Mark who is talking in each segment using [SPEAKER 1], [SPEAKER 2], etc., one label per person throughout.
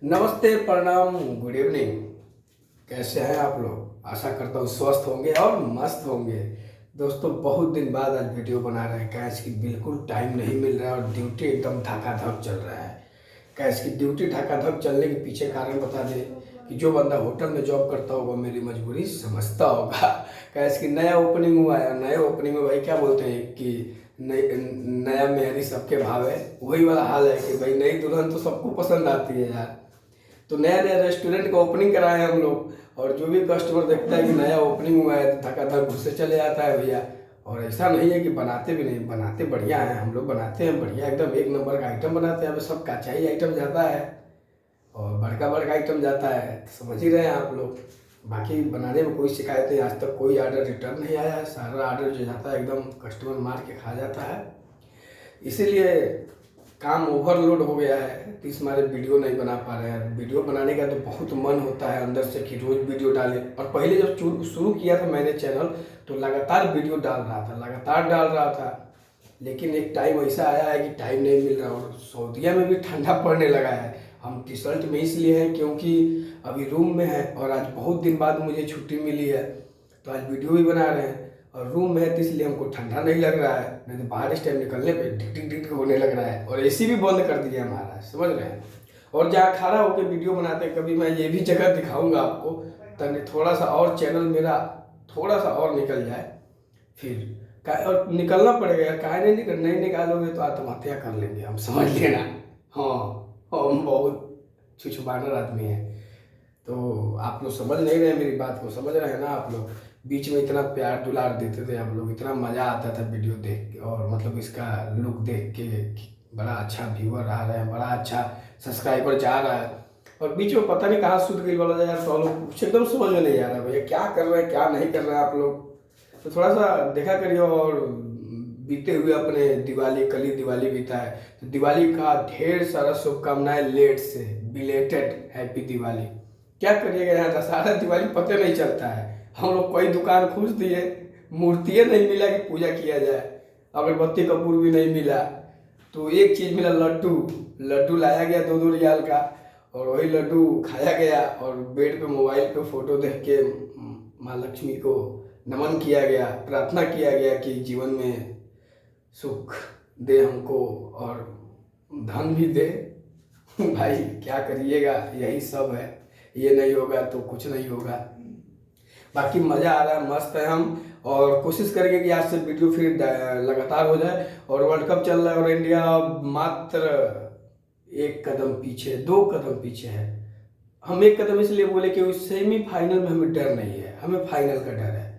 [SPEAKER 1] नमस्ते, प्रणाम, good evening. कैसे हैं आप लोग? आशा करता हूँ स्वस्थ होंगे और मस्त होंगे। दोस्तों, बहुत दिन बाद आज वीडियो बना रहे हैं। कैश की बिल्कुल टाइम नहीं मिल रहा है और ड्यूटी एकदम धकाधक चल रहा है। कैश की ड्यूटी धकाधक चलने के पीछे कारण बता दें कि जो बंदा होटल में जॉब करता होगा मेरी मजबूरी समझता होगा। कैश की नया ओपनिंग हुआ है, नए ओपनिंग में भाई क्या बोलते हैं कि नया मेहरी सबके भाव है। वही वाला हाल है कि भाई नई दुल्हन तो सबको पसंद आती है यार। तो नया नया रेस्टोरेंट का ओपनिंग कराए हैं हम लोग, और जो भी कस्टमर देखता है कि नया ओपनिंग हुआ है तो धकाधक घुसे चले जाता है भैया। और ऐसा नहीं है कि बनाते भी नहीं, बनाते बढ़िया हैं, हम लोग बनाते हैं बढ़िया, एकदम एक नंबर का आइटम बनाते हैं। अब सब काचा ही आइटम जाता है और बड़का बड़का आइटम जाता है, तो समझ ही रहे हैं आप लोग। बाकी बनाने में कोई शिकायत नहीं, आज तक कोई ऑर्डर रिटर्न नहीं आया है। सारा ऑर्डर जो जाता है एकदम कस्टमर मार के खा जाता है। इसीलिए काम ओवरलोड हो गया है, तो इस मारे वीडियो नहीं बना पा रहे हैं। वीडियो बनाने का तो बहुत मन होता है अंदर से कि रोज़ वीडियो डालें। और पहले जब शुरू किया था मैंने चैनल तो लगातार वीडियो डाल रहा था, लगातार डाल रहा था। लेकिन एक टाइम ऐसा आया है कि टाइम नहीं मिल रहा, और सऊदीया में भी ठंडा पड़ने लगा है। हम टी-शर्ट में इसलिए हैं क्योंकि अभी रूम में है और आज बहुत दिन बाद मुझे छुट्टी मिली है, तो आज वीडियो भी बना रहे हैं। और रूम में है तो इसलिए हमको ठंडा नहीं लग रहा है, नहीं तो बाहर इस टाइम निकलने पे टिक टिक टिक होने लग रहा है। और एसी भी बंद कर दिया हमारा, समझ रहे हैं। और जहाँ खड़ा होकर वीडियो बनाते हैं, कभी मैं ये भी जगह दिखाऊंगा आपको, ताकि थोड़ा सा और चैनल मेरा थोड़ा सा और निकल जाए। फिर और निकलना पड़ेगा यार, काहे नहीं निकालोगे तो आत्महत्या कर लेंगे हम, समझ लेना। हाँ, हम बहुत छुछुबानर आदमी हैं। तो आप लोग समझ नहीं रहे मेरी बात को, समझ रहे हैं ना आप लोग। बीच में इतना प्यार दुलार देते थे आप लोग, इतना मज़ा आता था वीडियो देख के, और मतलब इसका लुक देख के कि बड़ा अच्छा व्यूअर आ रहे हैं, बड़ा अच्छा सब्सक्राइबर जा रहा है। और बीच में पता नहीं कहाँ सूट गई वाला यार, तो लोग कुछ एकदम समझ में नहीं आ रहा भैया, क्या कर रहे हैं क्या नहीं कर रहे हैं आप लोग। तो थोड़ा सा देखा करिए। और बीते हुए अपने दिवाली, कल ही दिवाली बीता है, तो दिवाली का ढेर सारा शुभकामनाएं लेट से, बिलेटेड हैप्पी दिवाली। क्या करिएगा यार, दशहरा दिवाली पता नहीं चलता है। हम लोग कोई दुकान खोज दिए, मूर्तियाँ नहीं मिला कि पूजा किया जाए, अगरबत्ती कपूर भी नहीं मिला। तो एक चीज़ मिला, लड्डू। लड्डू लाया गया 2-2 रियाल का, और वही लड्डू खाया गया, और बेड पे मोबाइल पे फोटो देख के माँ लक्ष्मी को नमन किया गया, प्रार्थना किया गया कि जीवन में सुख दे हमको और धन भी दे। भाई क्या करिएगा, यही सब है। ये नहीं होगा तो कुछ नहीं होगा। बाकी मज़ा आ रहा है, मस्त है हम। और कोशिश करेंगे कि आज से वीडियो फिर लगातार हो जाए। और वर्ल्ड कप चल रहा है और इंडिया मात्र एक कदम पीछे, 2 कदम पीछे है। हम एक कदम इसलिए बोले कि सेमीफाइनल में हमें डर नहीं है, हमें फाइनल का डर है।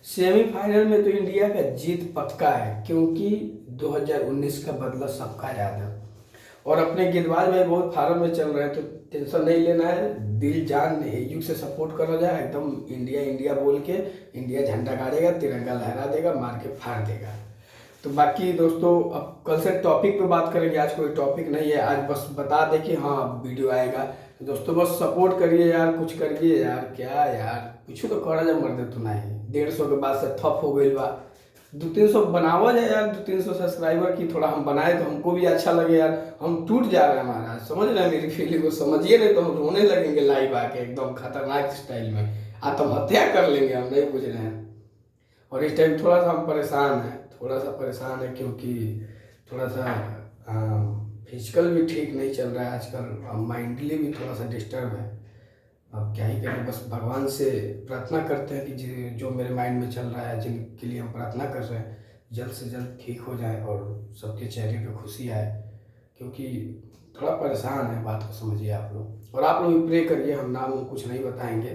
[SPEAKER 1] सेमीफाइनल में तो इंडिया का जीत पक्का है, क्योंकि 2019 का बदला सबका याद है। और अपने गेंदबाज भाई बहुत फार्म में चल रहे हैं, तो टेंशन नहीं लेना है। दिल जान युग से सपोर्ट करा जाए, एकदम इंडिया इंडिया बोल के इंडिया झंडा गाड़ेगा, तिरंगा लहरा देगा, मार के फाड़ देगा। तो बाकी दोस्तों, अब कल से टॉपिक पे बात करेंगे। आज कोई टॉपिक नहीं है, आज बस बता दे कि हाँ वीडियो आएगा। तो दोस्तों बस सपोर्ट करिए यार, कुछ करिए यार, क्या यार कुछ तो करा जा, मर्द तो नहीं। 150 के बाद से ठप हो गई बा। 200-300 बनावा जाए यार, 200-300 सब्सक्राइबर की थोड़ा हम बनाए तो हमको भी अच्छा लगे यार। हम टूट जा रहे हैं महाराज, समझ रहे हैं मेरी फीलिंग को, समझिए, नहीं तो हम रोने लगेंगे लाइव आके एकदम खतरनाक स्टाइल में, आत्महत्या कर लेंगे हम, नहीं बुझ रहे हैं। और इस टाइम थोड़ा सा हम परेशान हैं, थोड़ा सा परेशान है, क्योंकि थोड़ा सा फिजिकल भी ठीक नहीं चल रहा है आजकल, माइंडली भी थोड़ा सा डिस्टर्ब है। अब क्या ही करें, बस भगवान से प्रार्थना करते हैं कि जो मेरे माइंड में चल रहा है, जिनके लिए हम प्रार्थना कर रहे हैं, जल्द से जल्द ठीक हो जाए और सबके चेहरे पे खुशी आए। क्योंकि थोड़ा परेशान है, बात को समझिए आप लोग। और आप लोग भी प्रे करिए, हम नाम कुछ नहीं बताएंगे,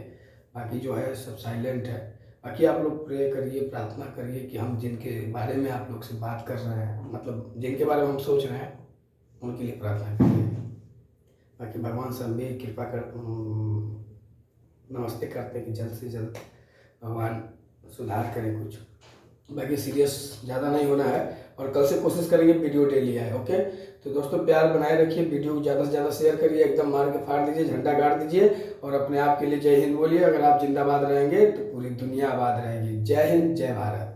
[SPEAKER 1] बाकी जो है सब साइलेंट है। बाकी आप लोग प्रे करिए, प्रार्थना करिए कि हम जिनके बारे में आप लोग से बात कर रहे हैं, मतलब जिनके बारे में हम सोच रहे हैं, उनके लिए प्रार्थना करिए। बाकी भगवान से हम भी कृपा कर नमस्ते करते हैं कि जल्द से जल्द भगवान सुधार करें कुछ। बाकी सीरियस ज़्यादा नहीं होना है, और कल से कोशिश करेंगे वीडियो डेली आए, ओके। तो दोस्तों प्यार बनाए रखिए, वीडियो को ज़्यादा से ज़्यादा शेयर करिए, एकदम मार के फाड़ दीजिए, झंडा गाड़ दीजिए, और अपने आप के लिए जय हिंद बोलिए। अगर आप जिंदाबाद रहेंगे तो पूरी दुनिया आबाद रहेगी। जय हिंद, जय भारत।